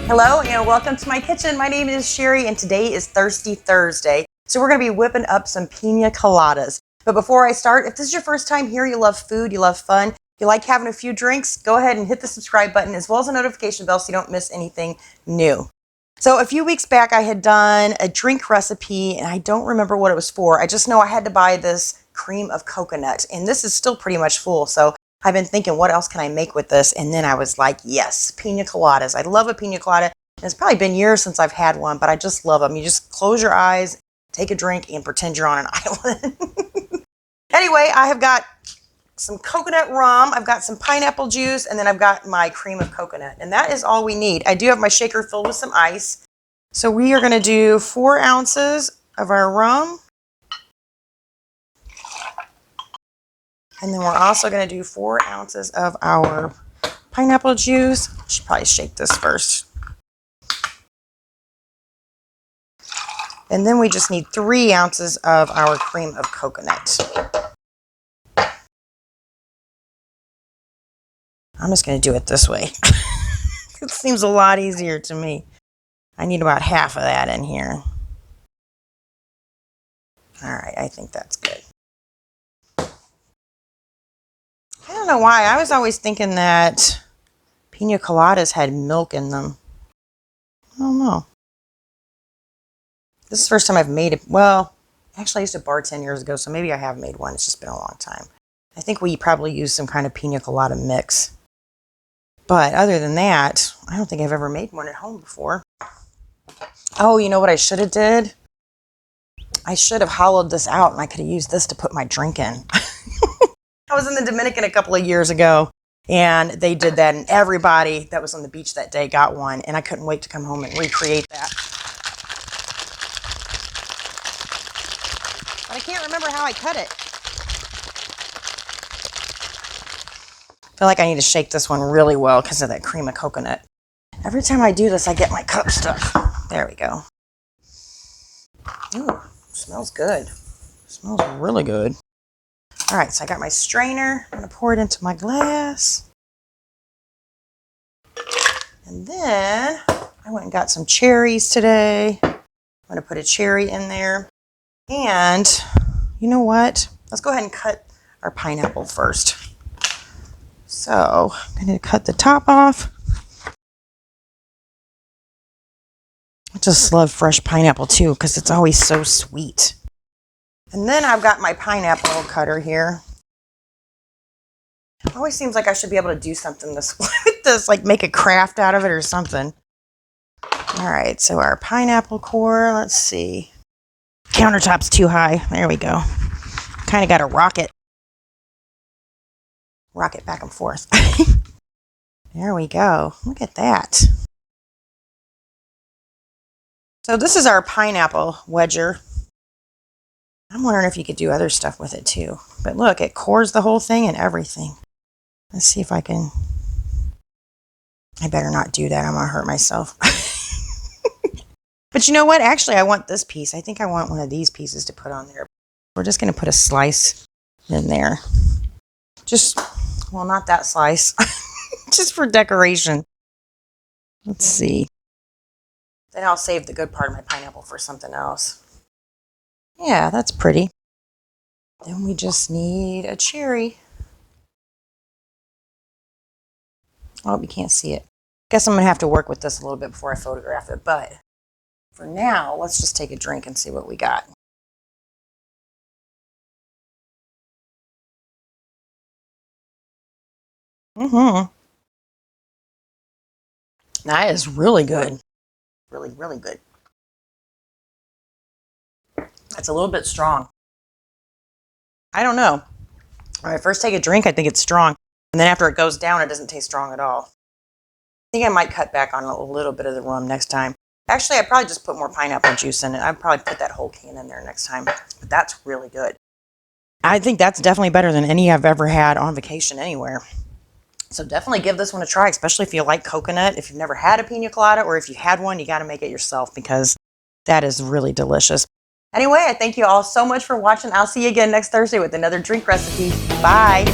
Hello and welcome to my kitchen. My name is Sherry and today is Thirsty Thursday. So we're going to be whipping up some Pina Coladas. But before I start, if this is your first time here, you love food, you love fun, you like having a few drinks, go ahead and hit the subscribe button as well as the notification bell so you don't miss anything new. So a few weeks back I had done a drink recipe and I don't remember what it was for. I just know I had to buy this cream of coconut and this is still pretty much full. So I've been thinking, what else can I make with this? And then I was like, yes, Pina Coladas. I love a Pina Colada. It's probably been years since I've had one, but I just love them. You just close your eyes, take a drink, and pretend you're on an island. Anyway, I have got some coconut rum, I've got some pineapple juice, and then I've got my cream of coconut. And that is all we need. I do have my shaker filled with some ice. So we are going to do 4 ounces of our rum. And then we're also going to do 4 ounces of our pineapple juice. Should probably shake this first. And then we just need 3 ounces of our cream of coconut. I'm just going to do it this way. It seems a lot easier to me. I need about half of that in here. All right, I think that's good. I don't know why. I was always thinking that Pina Coladas had milk in them. I don't know. This is the first time I've made it. Well, actually I used to bar 10 years ago, so maybe I have made one. It's just been a long time. I think we probably used some kind of Pina Colada mix. But other than that, I don't think I've ever made one at home before. Oh, you know what I should have did? I should have hollowed this out and I could have used this to put my drink in. I was in the Dominican a couple of years ago and they did that and everybody that was on the beach that day got one and I couldn't wait to come home and recreate that. But I can't remember how I cut it. I feel like I need to shake this one really well because of that cream of coconut. Every time I do this, I get my cup stuck. There we go. Ooh, smells good. Smells really good. All right, so I got my strainer. I'm going to pour it into my glass. And then I went and got some cherries today. I'm going to put a cherry in there. And you know what? Let's go ahead and cut our pineapple first. So I'm going to cut the top off. I just love fresh pineapple too because it's always so sweet. And then I've got my pineapple cutter here. It always seems like I should be able to do something with this, like make a craft out of it or something. All right, so our pineapple core, let's see. Countertop's too high. There we go. Kind of got to rock it back and forth. There we go. Look at that. So this is our pineapple wedger. I'm wondering if you could do other stuff with it too. But look, it cores the whole thing and everything. Let's see if I can. I better not do that. I'm going to hurt myself. But you know what? Actually, I want this piece. I think I want one of these pieces to put on there. We're just going to put a slice in there. Just, well, not that slice. Just for decoration. Let's see. Then I'll save the good part of my pineapple for something else. Yeah, that's pretty. Then we just need a cherry. Oh, you can't see it. Guess I'm going to have to work with this a little bit before I photograph it. But for now, let's just take a drink and see what we got. That is really good. Really, really good. That's a little bit strong. I don't know. When I first take a drink, I think it's strong. And then after it goes down, it doesn't taste strong at all. I think I might cut back on a little bit of the rum next time. Actually, I'd probably just put more pineapple juice in it. I'd probably put that whole can in there next time. But that's really good. I think that's definitely better than any I've ever had on vacation anywhere. So definitely give this one a try, especially if you like coconut. If you've never had a Pina Colada or if you had one, you got to make it yourself because that is really delicious. Anyway, I thank you all so much for watching. I'll see you again next Thursday with another drink recipe. Bye.